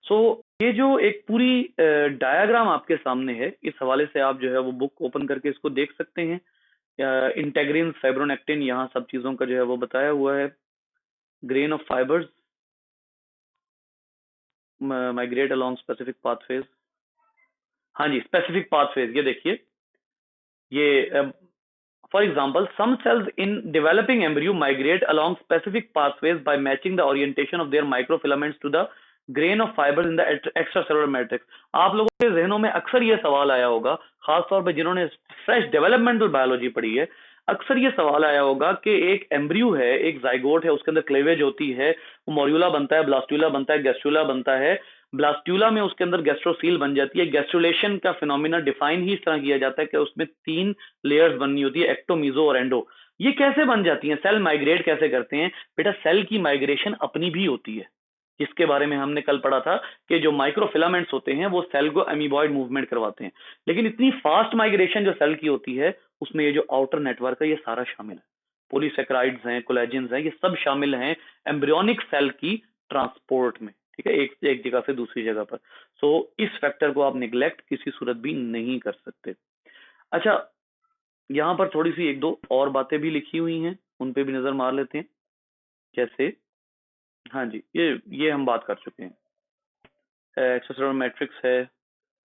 Speaker 1: सो ये जो एक पूरी डायग्राम आपके सामने है, इस हवाले से आप जो है वो बुक ओपन करके इसको देख सकते हैं। इंटेग्रिन, फाइब्रोनेक्टिन, यहाँ सब चीजों का जो है वो बताया हुआ है। Grain of fibres migrate along specific pathways. हाँ जी, स्पेसिफिक पाथवेज, ये देखिए, ये for example, some cells in developing embryo migrate along specific pathways by matching the orientation of their microfilaments to the grain of fibers in the extracellular matrix। आप लोगों के जहनों में अक्सर ये सवाल आया होगा, खासतौर पे जिन्होंने फ्रेश डेवलपमेंटल बायोलॉजी पढ़ी है, अक्सर ये सवाल आया होगा कि एक एम्ब्रियो है, एक जाइगोट है, उसके अंदर क्लेवेज होती है, वो मॉर्यूला बनता है, ब्लास्टुला बनता है, गैस्ट्रुला बनता है। ब्लास्टुला में उसके अंदर गैस्ट्रोसील बन जाती है। गैस्ट्रुलेशन का फिनोमिना डिफाइन ही इस तरह किया जाता है कि उसमें 3 लेयर्स बननी होती है, एक्टो, मीजो और एंडो। ये कैसे बन जाती हैं? सेल माइग्रेट कैसे करते हैं? बेटा, सेल की माइग्रेशन अपनी भी होती है, जिसके बारे में हमने कल पढ़ा था कि जो माइक्रोफिलामेंट्स होते हैं वो सेल को अमीबॉइड मूवमेंट करवाते हैं। लेकिन इतनी फास्ट माइग्रेशन जो सेल की होती है उसमें ये जो आउटर नेटवर्क है ये सारा शामिल है। पॉलीसेक्राइड्स हैं, कोलेजिन्स हैं, ये सब शामिल हैं एम्ब्रियोनिक सेल की ट्रांसपोर्ट में, ठीक है, एक एक जगह से दूसरी जगह पर। सो इस फैक्टर को आप निगलेक्ट किसी सूरत भी नहीं कर सकते। अच्छा, यहाँ पर थोड़ी सी एक दो और बातें भी लिखी हुई हैं, उन पे भी नजर मार लेते हैं। जैसे, हाँ जी, ये हम बात कर चुके हैं। एक्स्ट्रासेलुलर मैट्रिक्स है,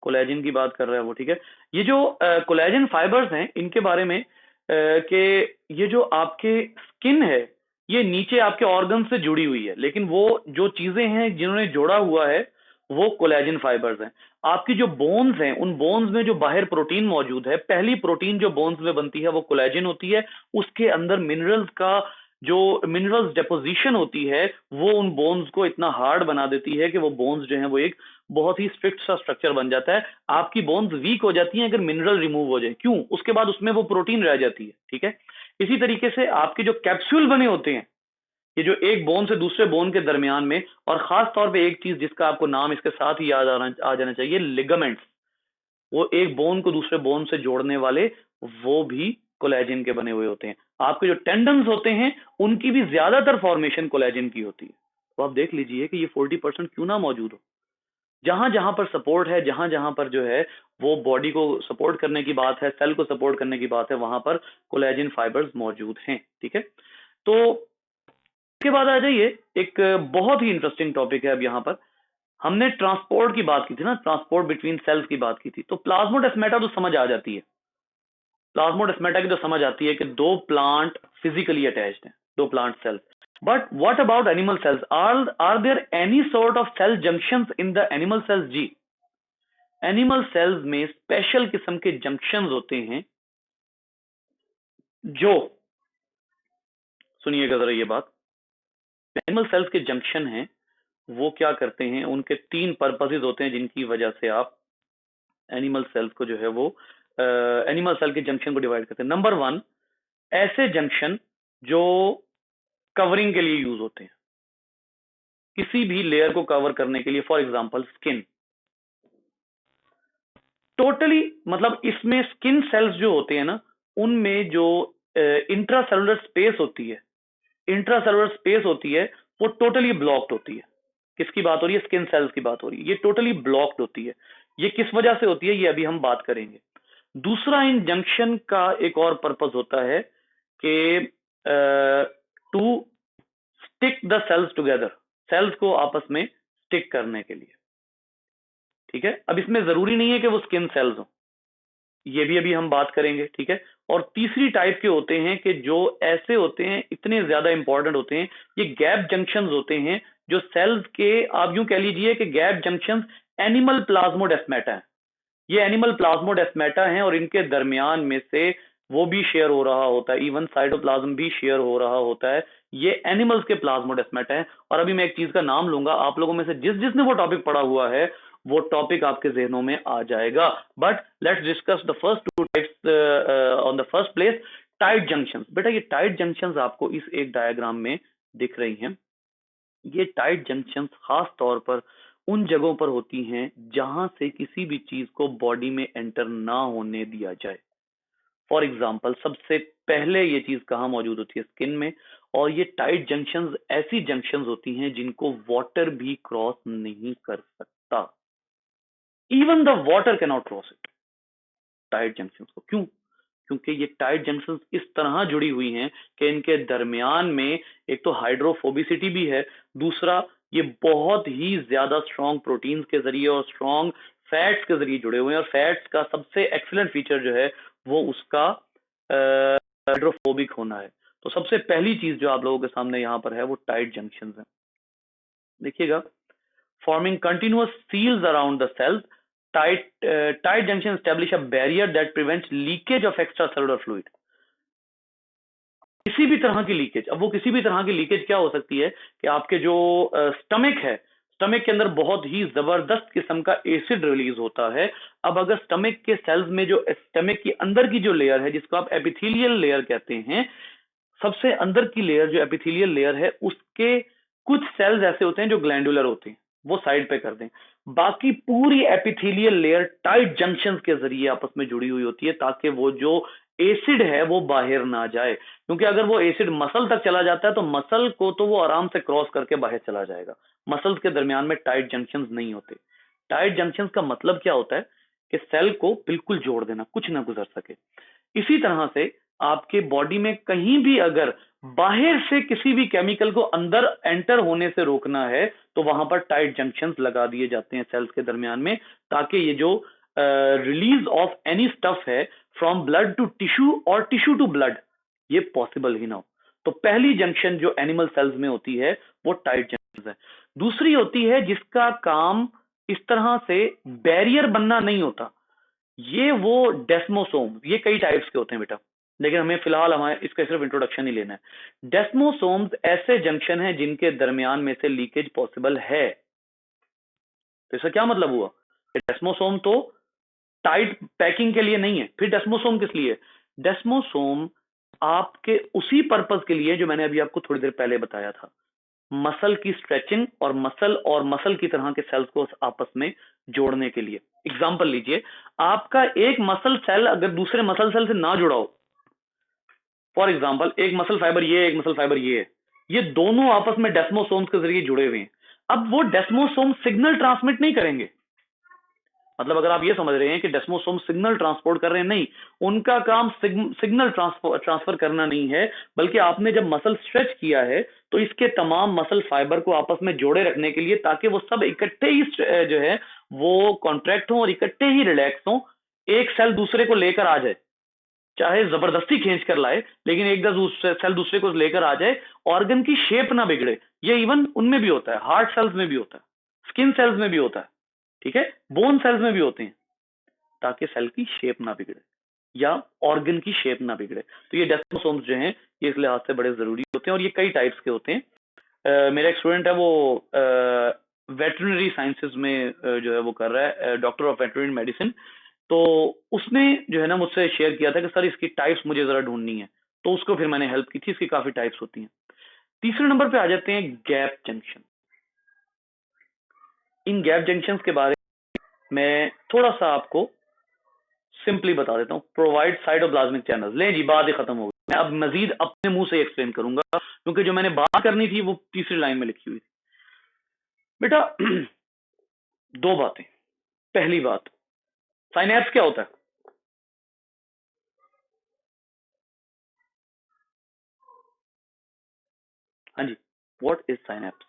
Speaker 1: कोलेजन की बात कर रहा है वो, ठीक है। ये जो कोलेजन फाइबर्स हैं, इनके बारे में कि ये जो आपके स्किन है, ये नीचे आपके ऑर्गन से जुड़ी हुई है, लेकिन वो जो चीजें हैं जिन्होंने जोड़ा हुआ है वो कोलेजन फाइबर्स हैं। आपकी जो बोन्स हैं, उन बोन्स में जो बाहर प्रोटीन मौजूद है, पहली प्रोटीन जो बोन्स में बनती है वो कोलेजन होती है। उसके अंदर मिनरल्स का जो मिनरल्स डेपोजिशन होती है वो उन बोन्स को इतना हार्ड बना देती है कि वो बोन्स जो हैं वो एक बहुत ही स्ट्रिक्ट सा स्ट्रक्चर बन जाता है। आपकी बोन्स वीक हो जाती हैं अगर मिनरल रिमूव हो जाए, क्यों? उसके बाद उसमें वो प्रोटीन रह जाती है, ठीक है। इसी तरीके से आपके जो कैप्सूल बने होते हैं, ये जो एक बोन से दूसरे बोन के दरमियान में, और खास तौर पे एक चीज जिसका आपको नाम इसके साथ ही याद आ जाना चाहिए, लिगामेंट्स। वो एक बोन को दूसरे बोन से जोड़ने वाले, वो भी कोलेजन के बने हुए होते हैं। आपके जो टेंडन्स होते हैं उनकी भी ज्यादातर फॉर्मेशन कोलेजन की होती है। तो आप देख लीजिए कि ये 40% क्यों ना मौजूद हो। जहां जहां पर सपोर्ट है, जहां जहां पर जो है वो बॉडी को सपोर्ट करने की बात है, सेल को सपोर्ट करने की बात है, वहां पर कोलेजन फाइबर्स मौजूद हैं, ठीक है। तो इसके बाद आ जाइए, एक बहुत ही इंटरेस्टिंग टॉपिक है अब यहाँ पर। हमने ट्रांसपोर्ट की बात की थी ना, ट्रांसपोर्ट बिटवीन सेल्स की बात की थी, तो प्लाज्मोडेस्माटा तो समझ आ जाती है। प्लाज्मोडेस्माटा की तो समझ आती है कि दो प्लांट फिजिकली अटैच्ड हैं, दो plant cells. But what about animal cells? Are there any sort of cell junctions in the animal cells? जी, एनिमल सेल्स में स्पेशल किस्म के जंक्शंस होते हैं, जो, सुनिएगा जरा ये बात, एनिमल सेल्स के जंक्शन हैं वो क्या करते हैं, उनके तीन पर्पसेस होते हैं जिनकी वजह से आप एनिमल सेल्स को जो है वो एनिमल सेल के जंक्शन को डिवाइड करते हैं। नंबर वन, ऐसे जंक्शन जो कवरिंग के लिए यूज होते हैं, किसी भी लेयर को कवर करने के लिए, फॉर एग्जांपल स्किन। टोटली मतलब इसमें स्किन सेल्स जो होते हैं ना, उनमें जो इंट्रासेलुलर स्पेस होती है, इंट्रासेलुलर स्पेस होती है, वो टोटली ब्लॉक्ड होती है। किसकी बात हो रही है? स्किन सेल्स की बात हो रही है। ये टोटली ब्लॉक्ड होती है। ये किस वजह से होती है ये अभी हम बात करेंगे। दूसरा, इन जंक्शन का एक और पर्पस होता है कि to stick the cells together, cells को आपस में स्टिक करने के लिए, ठीक है। अब इसमें जरूरी नहीं है कि वो स्किन सेल्स हो, ये भी अभी हम बात करेंगे, ठीक है। और तीसरी टाइप के होते हैं कि जो ऐसे होते हैं, इतने ज्यादा इंपॉर्टेंट होते हैं, ये गैप जंक्शंस होते हैं, जो सेल्स के, आप यूं कह लीजिए कि गैप जंक्शंस एनिमल प्लाज्मोडेस्माटा है। ये एनिमल प्लाज्मोडेस्माटा हैं और इनके दरमियान में से वो भी शेयर हो रहा होता है, इवन साइटोप्लाज्म भी शेयर हो रहा होता है। ये एनिमल्स के प्लाज्मोडेस्माटा है। और अभी मैं एक चीज का नाम लूंगा, आप लोगों में से जिसने वो टॉपिक पढ़ा हुआ है वो टॉपिक आपके जहनों में आ जाएगा। But let's discuss the first two types on the first place, tight junctions. बेटा ये टाइट जंक्शंस आपको इस एक डायग्राम में दिख रही हैं। ये टाइट जंक्शंस खास तौर पर उन जगहों पर होती हैं जहां से किसी भी चीज को बॉडी में एंटर ना होने दिया जाए। फॉर एग्जाम्पल, सबसे पहले ये चीज कहाँ मौजूद होती है? स्किन में। और ये टाइट जंक्शंस ऐसी जंक्शंस होती हैं जिनको वाटर भी क्रॉस नहीं कर सकता। Even the water can not cross it, tight junctions को। क्यों? क्योंकि ये टाइट जंक्शंस इस तरह जुड़ी हुई हैं कि इनके दरमियान में एक तो हाइड्रोफोबिसिटी भी है, दूसरा ये बहुत ही ज्यादा स्ट्रॉन्ग प्रोटीन्स के जरिए और स्ट्रॉन्ग फैट्स के जरिए जुड़े हुए हैं। और फैट्स का सबसे एक्सीलेंट फीचर जो है वो उसका हाइड्रोफोबिक होना है। तो सबसे पहली चीज जो आप लोगों के सामने यहाँ पर है वो टाइट जंक्शंस है। देखिएगा, forming continuous seals around the cells. Tight junction establish a barrier that prevents leakage of extracellular fluid. किसी भी तरह की लीकेज, अब वो किसी भी तरह की लीकेज क्या हो सकती है कि आपके जो स्टमक है, स्टमक के अंदर बहुत ही जबरदस्त किस्म का एसिड रिलीज होता है। अब अगर स्टमक के सेल्स में जो स्टमक की अंदर की जो लेयर है जिसको आप एपिथेलियल लेयर कहते हैं, सबसे अंदर की लेयर जो एपिथेलियल लेयर है उसके कुछ सेल्स ऐसे होते हैं जो ग्लैंडुलर होते हैं, वो साइड पे कर दें। बाकी पूरी एपिथेलियल लेयर टाइट जंक्शंस के जरिए आपस में जुड़ी हुई होती है ताकि वो जो एसिड है वो बाहर ना जाए। क्योंकि अगर वो एसिड मसल तक चला जाता है तो मसल को तो वो आराम से क्रॉस करके बाहर चला जाएगा। मसल्स के दरमियान में टाइट जंक्शंस नहीं होते। टाइट जंक्शंस का मतलब क्या होता है कि सेल को बिल्कुल जोड़ देना, कुछ ना गुजर सके। इसी तरह से आपके बॉडी में कहीं भी अगर बाहर से किसी भी केमिकल को अंदर एंटर होने से रोकना है तो वहां पर टाइट जंक्शंस लगा दिए जाते हैं सेल्स के दरमियान में, ताकि ये जो रिलीज ऑफ एनी स्टफ है फ्रॉम ब्लड टू टिश्यू और टिश्यू टू ब्लड, ये पॉसिबल ही ना हो। तो पहली जंक्शन जो एनिमल सेल्स में होती है वो टाइट जंक्शन है। दूसरी होती है जिसका काम इस तरह से बैरियर बनना नहीं होता, ये वो डेस्मोसोम, ये कई टाइप्स के होते हैं बेटा, लेकिन हमें फिलहाल हमारे इसका सिर्फ इंट्रोडक्शन ही लेना है। डेस्मोसोम्स ऐसे जंक्शन हैं जिनके दरमियान में से लीकेज पॉसिबल है। तो इसका क्या मतलब हुआ कि डेस्मोसोम तो टाइट पैकिंग के लिए नहीं है, फिर डेस्मोसोम किस लिए? डेस्मोसोम आपके उसी पर्पस के लिए जो मैंने अभी आपको थोड़ी देर पहले बताया था, मसल की स्ट्रेचिंग और मसल की तरह के सेल्स को आपस में जोड़ने के लिए। एग्जांपल लीजिए, आपका एक मसल सेल अगर दूसरे मसल सेल से ना जुड़ा हो, फॉर एग्जांपल एक मसल फाइबर ये है, एक मसल फाइबर ये है, ये दोनों आपस में डेस्मोसोम्स के जरिए जुड़े हुए हैं। अब वो डेस्मोसोम सिग्नल ट्रांसमिट नहीं करेंगे, मतलब अगर आप ये समझ रहे हैं कि डेस्मोसोम सिग्नल ट्रांसपोर्ट कर रहे हैं, नहीं, उनका काम सिग्नल ट्रांसफर करना नहीं है, बल्कि आपने जब मसल स्ट्रेच किया है तो इसके तमाम मसल फाइबर को आपस में जोड़े रखने के लिए, ताकि वो सब इकट्ठे ही जो है वो कॉन्ट्रैक्ट हो और इकट्ठे ही रिलैक्स हो, एक सेल दूसरे को लेकर आ जाए, चाहे जबरदस्ती खींच कर लाए, लेकिन एक सेल दूसरे को लेकर आ जाए, ऑर्गन की शेप ना बिगड़े। ये इवन उनमें भी होता है, हार्ट सेल्स में भी होता है, स्किन सेल्स में भी होता है, ठीक है, बोन सेल्स में भी होते हैं, ताकि सेल की शेप ना बिगड़े या ऑर्गन की शेप ना बिगड़े। तो ये डेस्मोसोम्स जो हैं ये इस लिहाज से बड़े जरूरी होते हैं और ये कई टाइप्स के होते हैं। मेरा एक स्टूडेंट है वो वेटरनरी साइंसेज में जो है वो कर रहा है, डॉक्टर ऑफ वेटरनरी मेडिसिन, तो उसने जो है ना मुझसे शेयर किया था कि सर इसकी टाइप्स मुझे जरा ढूंढनी है, तो उसको फिर मैंने हेल्प की थी। इसकी काफी टाइप्स होती हैं। तीसरे नंबर पे आ जाते हैं गैप जंक्शन। इन गैप जंक्शन के बारे में मैं थोड़ा सा आपको सिंपली बता देता हूं। प्रोवाइड साइटोप्लाज्मिक चैनल, ले जी बात ही खत्म हो गई। मैं अब मजीद अपने मुंह से एक्सप्लेन करूंगा, क्योंकि जो मैंने बात करनी थी वो तीसरी लाइन में लिखी हुई थी बेटा। दो बातें। पहली बात, साइनेप्स क्या होता है? हाँ जी, व्हाट इज साइनेप्स?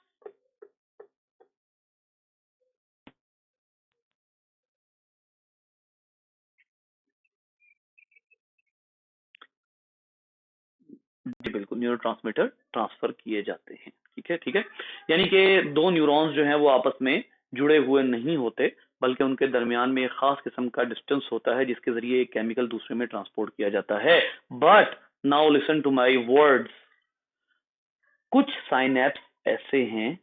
Speaker 1: जी बिल्कुल, न्यूरोट्रांसमीटर ट्रांसफर किए जाते हैं, ठीक है, ठीक है। यानी कि दो न्यूरॉन्स जो हैं वो आपस में जुड़े हुए नहीं होते, बल्कि उनके दरमियान में एक खास किस्म का डिस्टेंस होता है जिसके जरिए एक केमिकल दूसरे में ट्रांसपोर्ट किया जाता है। But now listen to my words, कुछ साइनेप्स ऐसे हैं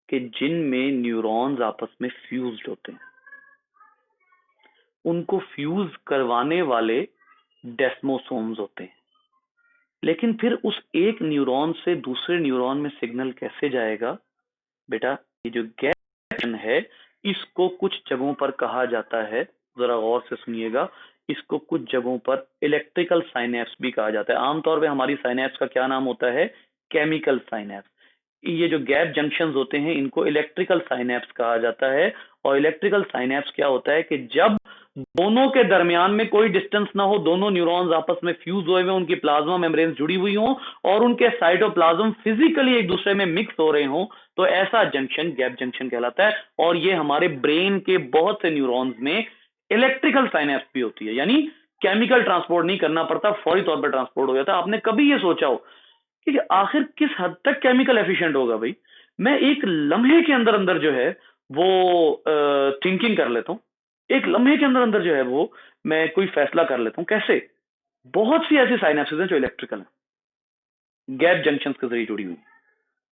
Speaker 1: कि जिनमें न्यूरॉन्स आपस में फ्यूज्ड होते हैं, उनको फ्यूज करवाने वाले डेस्मोसोम्स होते हैं। लेकिन फिर उस एक न्यूरॉन से दूसरे न्यूरॉन में सिग्नल कैसे जाएगा बेटा? ये जो गैप है इसको कुछ जगहों पर कहा जाता है, जरा गौर से सुनिएगा, इसको कुछ जगहों पर इलेक्ट्रिकल साइनेप्स भी कहा जाता है। आमतौर पे हमारी साइनेप्स का क्या नाम होता है? Chemical synapse. ये जो गैप जंक्शंस होते हैं इनको इलेक्ट्रिकल साइनेप्स कहा जाता है। और इलेक्ट्रिकल साइनेप्स क्या होता है कि जब दोनों के दरमियान में कोई डिस्टेंस ना हो, दोनों न्यूरॉन्स आपस में फ्यूज हुए हुए, उनकी प्लाज्मा मेम्ब्रेन जुड़ी हुई हो और उनके साइटोप्लाज्म फिजिकली एक दूसरे में मिक्स हो रहे हो, तो ऐसा जंक्शन गैप जंक्शन कहलाता है। और ये हमारे ब्रेन के बहुत से न्यूरॉन्स में इलेक्ट्रिकल साइनेप्स भी होती है, यानी केमिकल ट्रांसपोर्ट नहीं करना पड़ता, फौरी तौर पर ट्रांसपोर्ट हो जाता है। आपने कभी ये सोचा हो कि आखिर किस हद तक केमिकल एफिशिएंट होगा भाई? मैं एक लम्हे के अंदर अंदर जो है वो थिंकिंग कर लेता हूँ, एक लम्हे के अंदर अंदर जो है वो मैं कोई फैसला कर लेता हूँ। कैसे? बहुत सी ऐसी साइनेप्सेस हैं जो इलेक्ट्रिकल है, गैप जंक्शंस के जरिए जुड़ी हुई,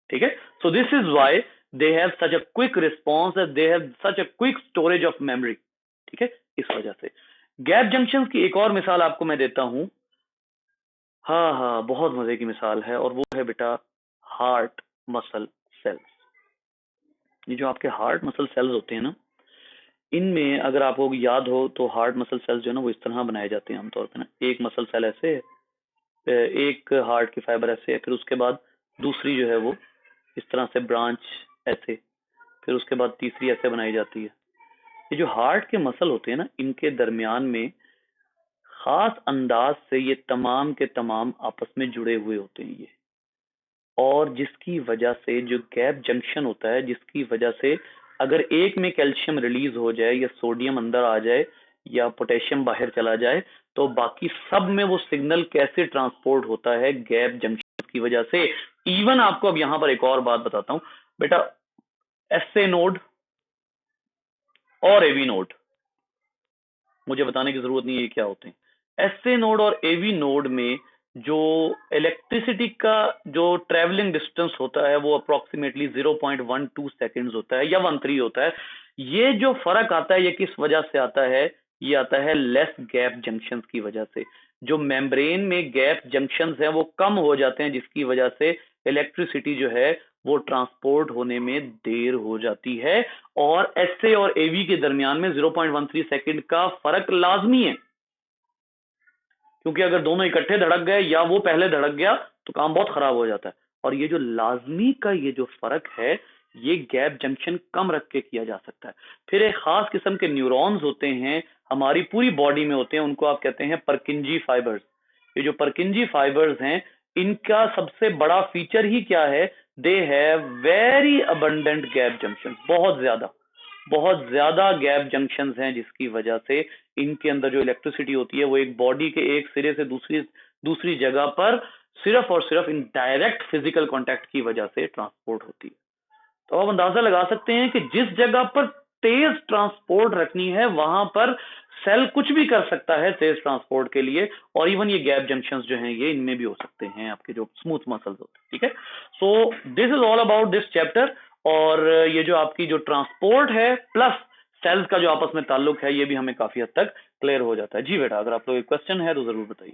Speaker 1: ठीक है। So this is why they have such a quick response, they have such a quick storage of memory, ठीक है। इस वजह से गैप जंक्शंस की एक और मिसाल आपको मैं देता हूं। हाँ हाँ, बहुत मजे की मिसाल है, और वो है बेटा हार्ट मसल सेल्स। ये जो आपके हार्ट मसल सेल्स होते हैं ना, इनमें अगर आपको याद हो तो हार्ट मसल सेल्स जो है ना वो इस तरह बनाए जाते हैं आमतौर पे ना, एक मसल सेल ऐसे है, एक हार्ट की फाइबर ऐसे है, फिर उसके बाद दूसरी जो है वो इस तरह से ब्रांच ऐसे, फिर उसके बाद तीसरी ऐसे बनाई जाती है। ये जो हार्ट के मसल होते हैं ना, इनके दरमियान में खास अंदाज से ये तमाम के तमाम आपस में जुड़े हुए होते हैं ये, और जिसकी वजह से जो गैप जंक्शन होता है, जिसकी वजह से अगर एक में कैल्शियम रिलीज हो जाए या सोडियम अंदर आ जाए या पोटेशियम बाहर चला जाए, तो बाकी सब में वो सिग्नल कैसे ट्रांसपोर्ट होता है, गैप जंक्शन की वजह से। इवन आपको अब यहां पर एक और बात बताता हूं बेटा, एसए नोड और एवी नोड, मुझे बताने की जरूरत नहीं है ये क्या होते हैं। एसए नोड और एवी नोड में जो इलेक्ट्रिसिटी का जो ट्रेवलिंग डिस्टेंस होता है वो अप्रोक्सीमेटली 0.12 सेकेंड्स होता है या 13 होता है। ये जो फर्क आता है ये किस वजह से आता है, ये आता है लेस गैप जंक्शंस की वजह से। जो मेम्ब्रेन में गैप जंक्शंस हैं वो कम हो जाते हैं, जिसकी वजह से इलेक्ट्रिसिटी जो है वो ट्रांसपोर्ट होने में देर हो जाती है। और एसए और एवी के दरमियान में 0.13 सेकंड का फर्क लाजमी है, क्योंकि अगर दोनों इकट्ठे धड़क गए या वो पहले धड़क गया तो काम बहुत खराब हो जाता है। और ये जो लाजमी का ये जो फर्क है, ये गैप जंक्शन कम रख के किया जा सकता है। फिर एक खास किस्म के न्यूरॉन्स होते हैं, हमारी पूरी बॉडी में होते हैं, उनको आप कहते हैं परकिंजी फाइबर्स। ये जो परकिंजी फाइबर्स हैं, इनका सबसे बड़ा फीचर ही क्या है, they have very abundant gap junction, बहुत ज्यादा गैप जंक्शंस हैं, जिसकी वजह से इनके अंदर जो इलेक्ट्रिसिटी होती है वो एक बॉडी के एक सिरे से दूसरी दूसरी जगह पर सिर्फ और सिर्फ इन डायरेक्ट फिजिकल कांटेक्ट की वजह से ट्रांसपोर्ट होती है। तो आप अंदाजा लगा सकते हैं कि जिस जगह पर तेज ट्रांसपोर्ट रखनी है वहां पर सेल कुछ भी कर सकता है तेज ट्रांसपोर्ट के लिए। और इवन ये गैप जंक्शंस जो हैं ये इनमें भी हो सकते हैं, आपके जो स्मूथ मसल्स होते हैं। ठीक है, so this is all about this chapter. और ये जो आपकी जो ट्रांसपोर्ट है प्लस सेल्स का जो आपस में ताल्लुक है, ये भी हमें काफी हद तक क्लियर हो जाता है। जी बेटा, अगर आप लोग क्वेश्चन है तो जरूर बताइए।